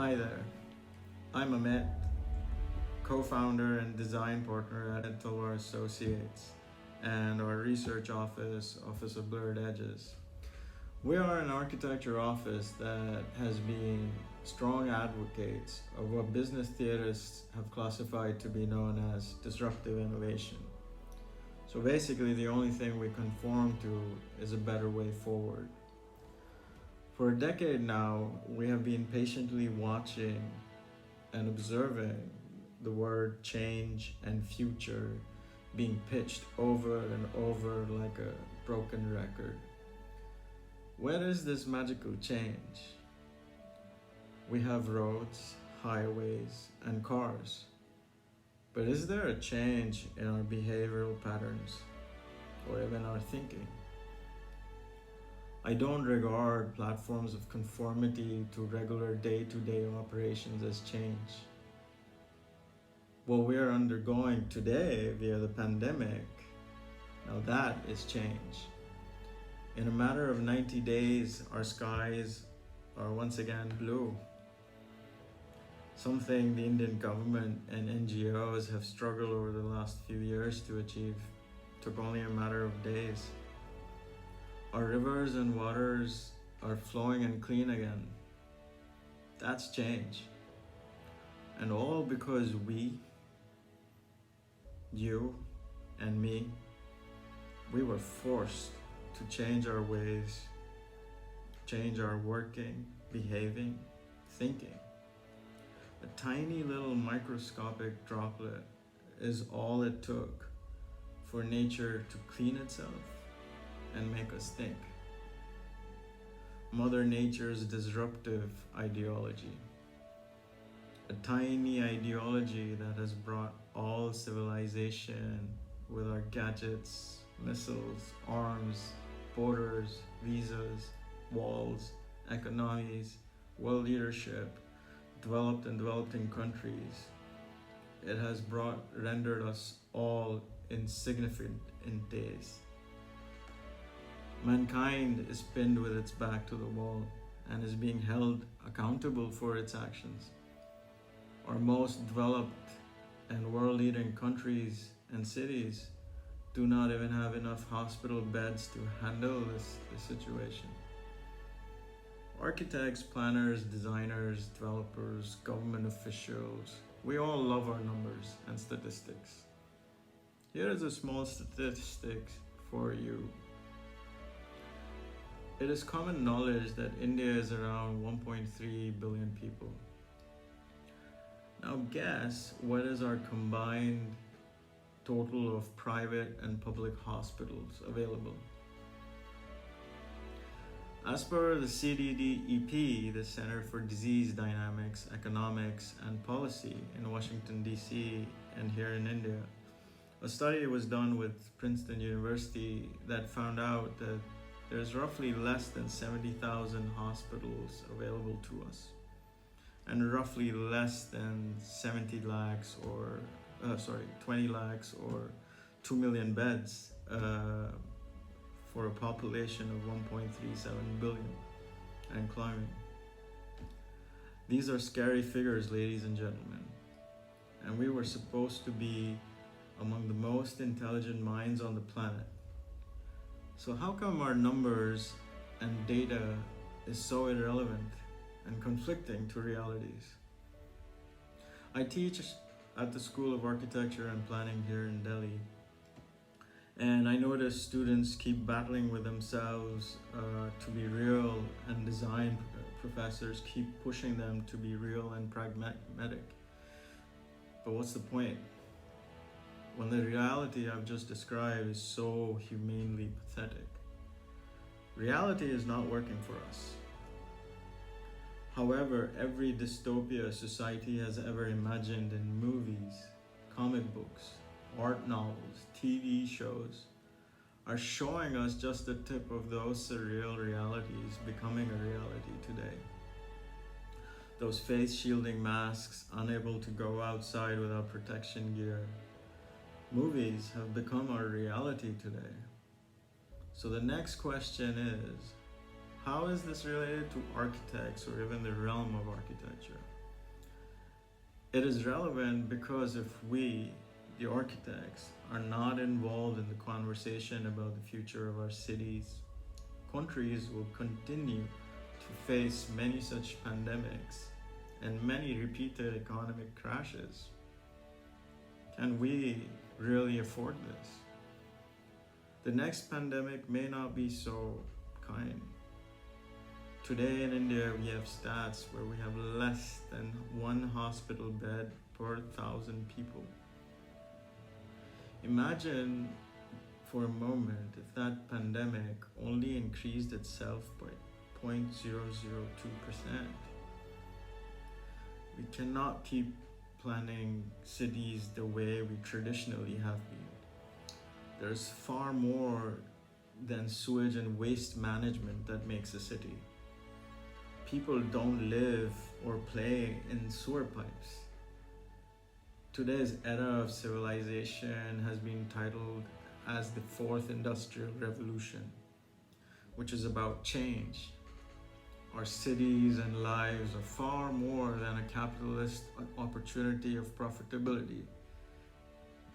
Hi there, I'm Amit, co-founder and design partner at Talwar Associates and our research Office of Blurred Edges. We are an architecture office that has been strong advocates of what business theorists have classified to be known as disruptive innovation. So basically, the only thing we conform to is a better way forward. For a decade now, we have been patiently watching and observing the word change and future being pitched over and over like a broken record. Where is this magical change? We have roads, highways, and cars. But is there a change in our behavioral patterns or even our thinking? I don't regard platforms of conformity to regular day-to-day operations as change. What we are undergoing today via the pandemic, now that is change. In a matter of 90 days, our skies are once again blue. Something the Indian government and NGOs have struggled over the last few years to achieve took only a matter of days. Our rivers and waters are flowing and clean again. That's change. And all because we, you and me, we were forced to change our ways, change our working, behaving, thinking. A tiny little microscopic droplet is all it took for nature to clean itself and make us think. Mother Nature's disruptive ideology. A tiny ideology that has brought all civilization with our gadgets, missiles, arms, borders, visas, walls, economies, world leadership, developed and developing countries. It has rendered us all insignificant in days. Mankind is pinned with its back to the wall and is being held accountable for its actions. Our most developed and world-leading countries and cities do not even have enough hospital beds to handle this situation. Architects, planners, designers, developers, government officials, we all love our numbers and statistics. Here is a small statistic for you. It is common knowledge that India is around 1.3 billion people. Now guess what is our combined total of private and public hospitals available. As per the CDDEP, the Center for Disease Dynamics, Economics and Policy in Washington, D.C. and here in India, a study was done with Princeton University that found out that there's roughly less than 70,000 hospitals available to us, and roughly less than 20 lakhs or 2 million beds for a population of 1.37 billion and climbing. These are scary figures, ladies and gentlemen, and we were supposed to be among the most intelligent minds on the planet. So how come our numbers and data is so irrelevant and conflicting to realities? I teach at the School of Architecture and Planning here in Delhi, and I notice students keep battling with themselves to be real, and design professors keep pushing them to be real and pragmatic. But what's the point when the reality I've just described is so humanely pathetic? Reality is not working for us. However, every dystopia society has ever imagined in movies, comic books, art novels, TV shows are showing us just the tip of those surreal realities becoming a reality today. Those face shielding masks, unable to go outside without protection gear. Movies have become our reality today. So the next question is, how is this related to architects or even the realm of architecture? It is relevant because if we, the architects, are not involved in the conversation about the future of our cities, countries will continue to face many such pandemics and many repeated economic crashes. Can we really afford this? The next pandemic may not be so kind. Today in India, we have stats where we have less than one hospital bed per 1,000 people. Imagine for a moment if that pandemic only increased itself by 0.002%. We cannot keep planning cities the way we traditionally have been. There's far more than sewage and waste management that makes a city. People don't live or play in sewer pipes. Today's era of civilization has been titled as the fourth industrial revolution, which is about change. Our cities and lives are far more than a capitalist opportunity of profitability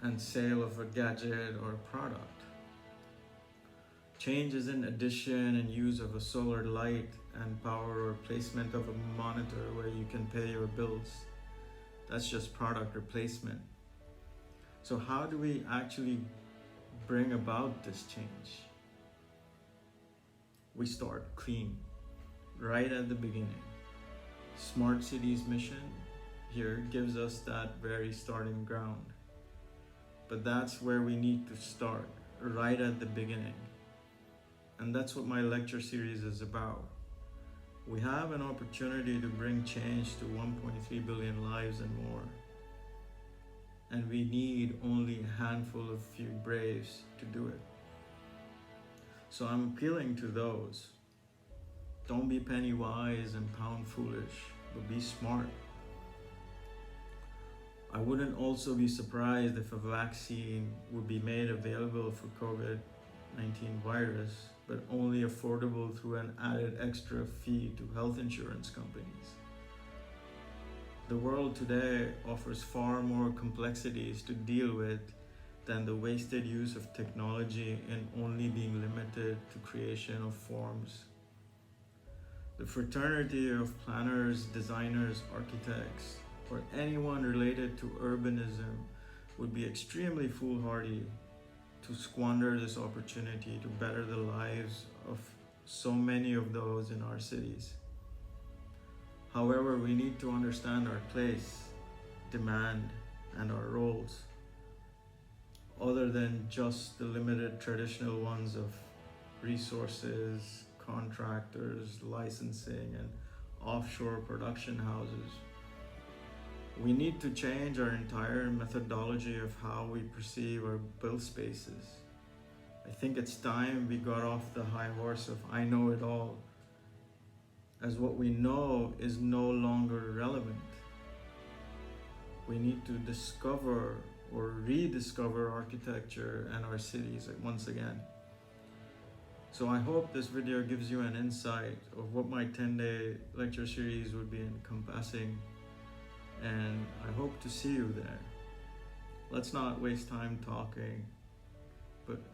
and sale of a gadget or a product. Change isn't addition and use of a solar light and power or placement of a monitor where you can pay your bills. That's just product replacement. So how do we actually bring about this change? We start clean, right at the beginning. Smart Cities mission here gives us that very starting ground. But that's where we need to start, right at the beginning. And that's what my lecture series is about. We have an opportunity to bring change to 1.3 billion lives and more. And we need only a handful of few braves to do it. So I'm appealing to those. Don't be penny wise and pound foolish, but be smart. I wouldn't also be surprised if a vaccine would be made available for COVID-19 virus, but only affordable through an added extra fee to health insurance companies. The world today offers far more complexities to deal with than the wasted use of technology and only being limited to creation of forms. The fraternity of planners, designers, architects, or anyone related to urbanism would be extremely foolhardy to squander this opportunity to better the lives of so many of those in our cities. However, we need to understand our place, demand, and our roles, other than just the limited traditional ones of resources, contractors, licensing, and offshore production houses. We need to change our entire methodology of how we perceive our built spaces. I think it's time we got off the high horse of I know it all, as what we know is no longer relevant. We need to discover or rediscover architecture and our cities once again. So I hope this video gives you an insight of what my 10-day lecture series would be encompassing, and I hope to see you there. Let's not waste time talking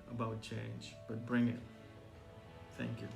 about change, but bring it. Thank you.